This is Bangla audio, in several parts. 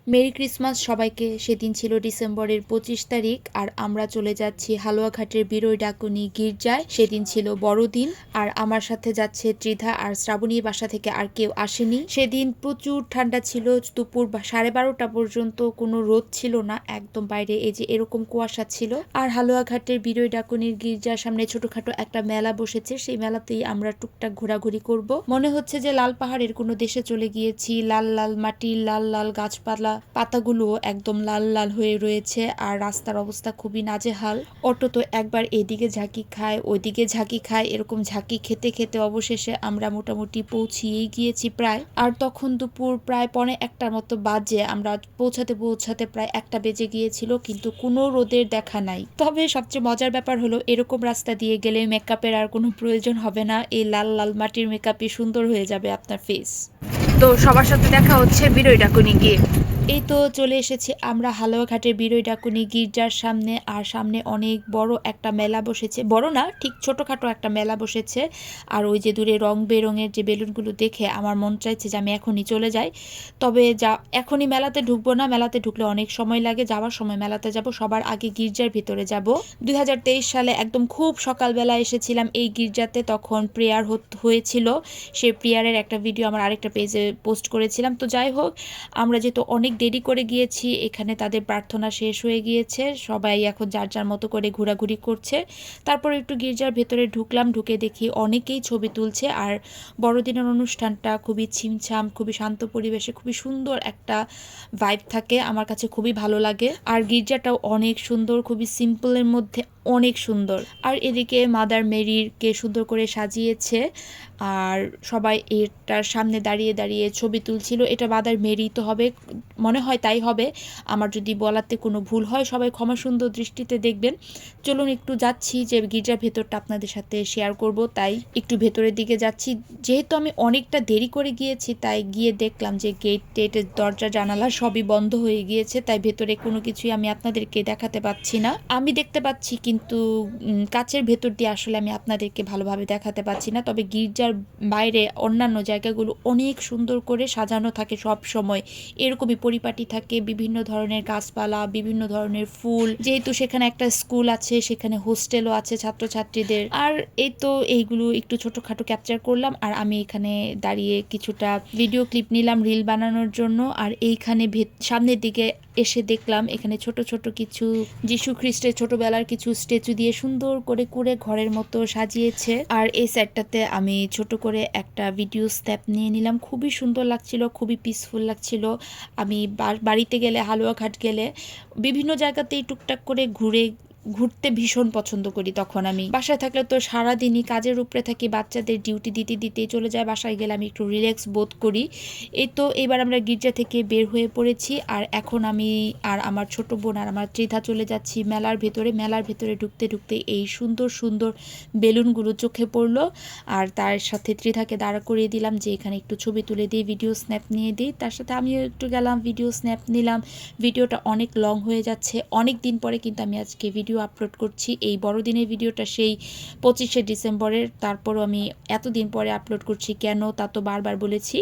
মেরি ক্রিসমাস সবাইকে। সেদিন ছিল ডিসেম্বরের 25 তারিখ আর আমরা চলে যাচ্ছি হালুয়াঘাটের বিরই ডাকুনি গির্জায়। সেদিন ছিল বড়দিন আর আমার সাথে যাচ্ছে ত্রিধা আর শ্রাবণীর বাসা থেকে আর কেউ আসেনি। সেদিন প্রচুর ঠান্ডা ছিল, দুপুর 12:30 পর্যন্ত কোনো রোদ ছিল না, একদম বাইরে এই যে এরকম কুয়াশা ছিল। আর হালুয়াঘাটের বিরই ডাকুনির গির্জার সামনে ছোটখাটো একটা মেলা বসেছে, সেই মেলাতেই আমরা টুকটাক ঘোরাঘুরি করব। মনে হচ্ছে যে লাল পাহাড়ের কোনো দেশে চলে গিয়েছি। লাল লাল মাটি, লাল লাল গাছপালা, পাতাগুলো একদম লাল লাল হয়ে রয়েছে আর রাস্তার অবস্থা খুবই নাজেহাল। অটো তো একবার এদিকে ঝাঁকি খায় ওইদিকে ঝাঁকি খায়, এরকম ঝাঁকি খেতে খেতে অবশেষে আমরা মোটামুটি পৌঁছিয়েই গিয়েছি প্রায়। আর তখন দুপুর প্রায় 1:45 মতো বাজে, আমরা পৌঁছাতে পৌঁছাতে প্রায় 1টা বেজে গিয়েছিল, কিন্তু কোনো রোদের দেখা নাই। তবে সবচেয়ে মজার ব্যাপার হলো এরকম রাস্তা দিয়ে গেলে মেকআপের আর কোনো প্রয়োজন হবে না, এই লাল লাল মাটির মেকআপই সুন্দর হয়ে যাবে আপনার ফেস। তো সবার সাথে দেখা হচ্ছে বিরই ডাকুনি গিয়ে। এই তো চলে এসেছি আমরা হালুয়াঘাটের বিরই ডাকুনি গির্জার সামনে। আর সামনে অনেক বড় একটা মেলা বসেছে, বড় না ঠিক ছোটখাটো একটা মেলা বসেছে। আর ওই যে দূরে রং বেরঙের যে বেলুনগুলো দেখে আমার মন চাইছে যে আমি এখনই চলে যাই। তবে এখনই মেলাতে ঢুকবো না, মেলাতে ঢুকলে অনেক সময় লাগে, যাওয়ার সময় মেলাতে যাব, সবার আগে গির্জার ভিতরে যাব। 2023 সালে একদম খুব সকালবেলা এসেছিলাম এই গির্জাতে, তখন প্রেয়ার হয়েছিল। সেই প্রেয়ারের একটা ভিডিও আমার আরেকটা পেজে পোস্ট করেছিলাম। তো যাই হোক, আমরা যেহেতু অনেক দেরি করে গিয়েছি, এখানে তাদের প্রার্থনা শেষ হয়ে গিয়েছে, সবাই এখন যার যার মতো করে ঘোরাঘুরি করছে। তারপর একটু গির্জার ভেতরে ঢুকলাম, ঢুকে দেখি অনেকেই ছবি তুলছে। আর বড়দিনের অনুষ্ঠানটা খুবই ছিমছাম, খুবই শান্ত পরিবেশে, খুবই সুন্দর একটা ভাইব থাকে, আমার কাছে খুবই ভালো লাগে। আর গির্জাটাও অনেক সুন্দর, খুবই সিম্পলের মধ্যে অনেক সুন্দর। আর এদিকে মাদার মেরিরকে সুন্দর করে সাজিয়েছে আর সবাই এটার সামনে দাঁড়িয়ে দাঁড়িয়ে ছবি তুলছিল। এটা মাদার মেরি তো হবে, মনে হয় তাই হবে, আমার যদি বলাতে কোনো ভুল হয় সবাই ক্ষমা সুন্দর দৃষ্টিতে দেখবেন। চলুন একটু যাচ্ছি, যে গির্জার ভেতরটা আপনাদের সাথে শেয়ার করব, তাই একটু ভেতরের দিকে যাচ্ছি। যেহেতু আমি অনেকটা দেরি করে গিয়েছি, তাই গিয়ে দেখলাম যে টেটের দরজা জানালা সবই বন্ধ হয়ে গিয়েছে, তাই ভেতরে কোনো কিছুই আমি আপনাদেরকে দেখাতে পাচ্ছি না। আমি দেখতে পাচ্ছি কিন্তু কাচের ভেতর দিয়ে আসলে আমি আপনাদেরকে ভালোভাবে দেখাতে পাচ্ছি না। তবে গির্জার বাইরে অন্যান্য জায়গাগুলো অনেক সুন্দর করে সাজানো থাকে, সব সময় এরকমই পরিপাটি থাকে, বিভিন্ন ধরনের গাছপালা, বিভিন্ন ধরনের ফুল। যেহেতু সেখানে একটা স্কুল আছে, সেখানে হোস্টেলও আছে ছাত্রছাত্রীদের। আর এই তো এইগুলো একটু ছোটখাটো ক্যাপচার করলাম। আর আমি এখানে দাঁড়িয়ে কিছুটা ভিডিও ক্লিপ নিলাম রিল বানানোর জন্য। আর এইখানে সামনের দিকে এসে দেখলাম এখানে ছোট ছোট কিছু যীশু খ্রিস্টের ছোটবেলার কিছু স্ট্যাচু দিয়ে সুন্দর করে কুড়ে ঘরের মতো সাজিয়েছে। আর এই সাইডটাতে আমি ছোট করে একটা ভিডিও স্ন্যাপ নিয়ে নিলাম, খুবই সুন্দর লাগছিল, খুবই পিসফুল লাগছিল। আমি বাড়িতে গেলে, হালুয়াঘাট গেলে বিভিন্ন জায়গাতেই টুকটাক করে ঘুরতে ভীষণ পছন্দ করি। তখন আমি বাসায় থাকলে তো সারাদিনই কাজের উপরে থাকি, বাচ্চাদের ডিউটি দিতে দিতেই চলে যায়, বাসায় গেলে আমি একটু রিল্যাক্স বোধ করি। এই তো এবার আমরা গির্জা থেকে বের হয়ে পড়েছি আর এখন আমি আর আমার ছোট বোন আর আমার ত্রিধা চলে যাচ্ছি মেলার ভেতরে। মেলার ভেতরে ঢুকতে ঢুকতে এই সুন্দর সুন্দর বেলুনগুলো চোখে পড়লো আর তার সাথে ত্রিধাকে দাঁড়া করিয়ে দিলাম যে এখানে একটু ছবি তুলে দিই, ভিডিও স্ন্যাপ নিয়ে দিই। তার সাথে আমিও একটু গেলাম, ভিডিও স্ন্যাপ নিলাম। ভিডিওটা অনেক লং হয়ে যাচ্ছে, অনেক দিন পরে কিন্তু আমি আজকে ভিডিও আপলোড করছি। এই বড়দিনের ভিডিওটা সেই 25শে ডিসেম্বরের, তারপরও আমি এতদিন পরে আপলোড করছি, কেন তা তো বারবার বলেছি।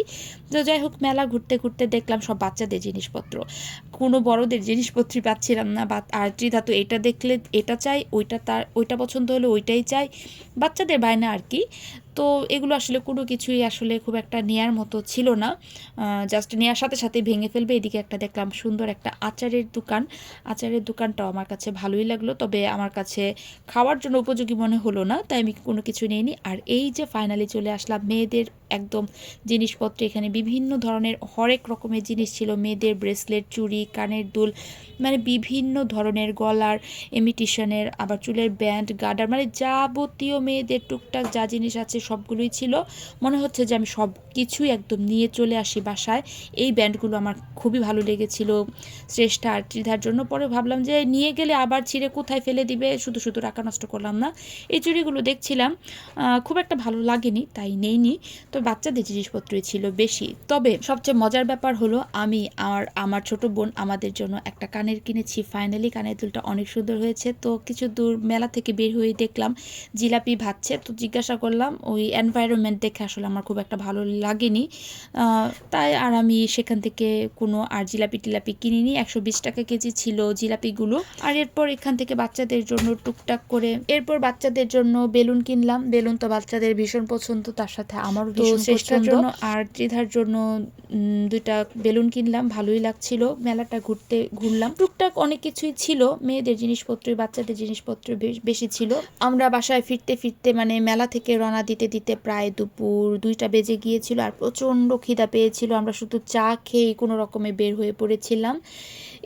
তো যাই হোক, মেলা ঘুরতে ঘুরতে দেখলাম সব বাচ্চাদের জিনিসপত্র, কোনো বড়দের জিনিসপত্রই পাচ্ছিলাম না। আর ত্রিধা তো এটা দেখলে এটা চাই, ওইটা পছন্দ হলে ওইটাই চাই, বাচ্চাদের বায়না আর কি। তো এগুলো আসলে কোনো কিছুই আসলে খুব একটা নেয়ার মতো ছিল না, জাস্ট নেওয়ার সাথে সাথে ভেঙে ফেলবে। এদিকে একটা দেখলাম সুন্দর একটা আচারের দোকান, আচারের দোকানটাও আমার কাছে ভালোই লাগলো, তবে আমার কাছে খাওয়ার জন্য উপযোগী মনে হলো না, তাই আমি কোনো কিছু নিইনি। আর এই যে ফাইনালি চলে আসলাম মেয়েদের একদম জিনিসপত্র, এখানে বিভিন্ন ধরনের হরেক রকমের জিনিস ছিল, মেয়েদের ব্রেসলেট, চুড়ি, কানের দুল, মানে বিভিন্ন ধরনের গলার ইমিটেশনের, আবার চুলের ব্যান্ড, গার্ডার, মানে যাবতীয় মেয়েদের টুকটাক যা জিনিস আছে সবগুলোই ছিল। মনে হচ্ছে যে আমি সব কিছুই একদম নিয়ে চলে আসি বাসায়। এই ব্যান্ডগুলো আমার খুবই ভালো লেগেছিল শ্রেষ্ঠা আর ত্রিধার জন্য। পরে ভাবলাম যে নিয়ে গেলে আবার ছিঁড়ে কোথায় ফেলে দিবে, শুধু শুধু টাকা নষ্ট করলাম না। এই চুড়িগুলো দেখছিলাম খুব একটা ভালো লাগেনি, তাই নেইনি। তো বাচ্চাদের জিনিসপত্রই ছিল বেশি। তবে সবচেয়ে মজার ব্যাপার হলো আমি আর আমার ছোট বোন আমাদের জন্য একটা কানের কিনেছি। ফাইনালি কানের দুলটা অনেক সুন্দর হয়েছে। তো কিছু দূর মেলা থেকে বের হয়ে দেখলাম জিলাপি ভাজছে, তো জিজ্ঞাসা করলাম, ও ওই এনভায়রনমেন্ট দেখে আসলে আমার খুব একটা ভালো লাগেনি, তাই আর আমি সেখান থেকে কোনো আর জিলাপি টিলাপি কিনিনি। 120 টাকা কেজি ছিল জিলাপিগুলো। আর এরপর এখান থেকে বাচ্চাদের জন্য টুকটাক করে বাচ্চাদের জন্য বেলুন কিনলাম। বেলুন তো বাচ্চাদের ভীষণ পছন্দ, তার সাথে আমারও ভীষণ পছন্দ। জন্য আর ত্রিধার জন্য 2টা বেলুন কিনলাম, ভালোই লাগছিল। মেলাটা ঘুরলাম, টুকটাক অনেক কিছুই ছিল, মেয়েদের জিনিসপত্র বাচ্চাদের জিনিসপত্র বেশি ছিল। আমরা বাসায় ফিরতে ফিরতে মানে মেলা থেকে রওনা দিতে দিতে প্রায় দুপুর 2টা বেজে গিয়েছিল আর প্রচণ্ড খিদা পেয়েছিল। আমরা শুধু চা খেয়ে কোনো রকমে বের হয়ে পড়েছিলাম।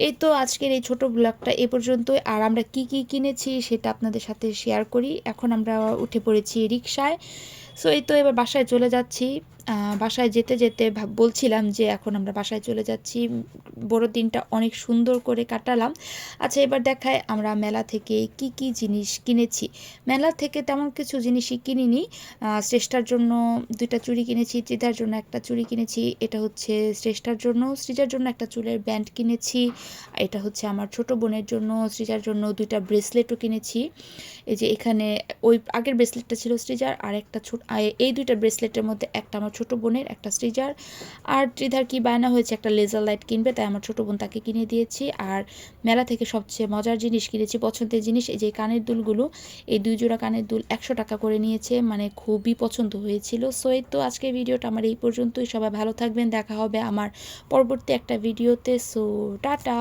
এই তো আজকের এই ছোট ব্লগটা এ পর্যন্তই। আর আমরা কি কি কিনেছি সেটা আপনাদের সাথে শেয়ার করি। এখন আমরা উঠে পড়েছি রিকশায়। সো এই তো এবার বাসায় চলে যাচ্ছি। বাসায় যেতে যেতে বলছিলাম যে এখন আমরা বাসায় চলে যাচ্ছি। বড়দিনটা অনেক সুন্দর করে কাটালাম। আচ্ছা, এবার দেখায় আমরা মেলা থেকে কি কি জিনিস কিনেছি। মেলা থেকে তেমন কিছু জিনিসই কিনিনি। শ্রেষ্ঠার জন্য 2টা চুড়ি কিনেছি, ত্রিধার জন্য একটা চুড়ি কিনেছি, এটা হচ্ছে শ্রেষ্ঠার জন্য। সৃজার জন্য একটা চুলের ব্যান্ড কিনেছি, এটা হচ্ছে আমার ছোট বোনের জন্য। সৃজার জন্য 2টা ব্রেসলেটও কিনেছি। এই যে এখানে ওই আগের ব্রেসলেটটা ছিল সৃজার, আর একটা এই 2টা ব্রেসলেটের মধ্যে একটা আমার ছোট বোনের, একটা সৃজার। আর ত্রিধার কি বায়না হয়েছে একটা লেজার লাইট কিনবে, তাই আমার ছোট বোন তাকে কিনে দিয়েছি। আর মেলা থেকে সবচেয়ে মজার জিনিস কিনেছি, পছন্দের জিনিস, এই যে কানের দুলগুলো। এই 2 জোড়া কানের দুল 100 টাকা করে নিয়েছে, মানে খুবই পছন্দ হয়েছিল। সো এই তো আজকের ভিডিওটা আমার এই পর্যন্তই। সবাই ভালো থাকবেন, দেখা হবে আমার পরবর্তী একটা ভিডিওতে। So tata.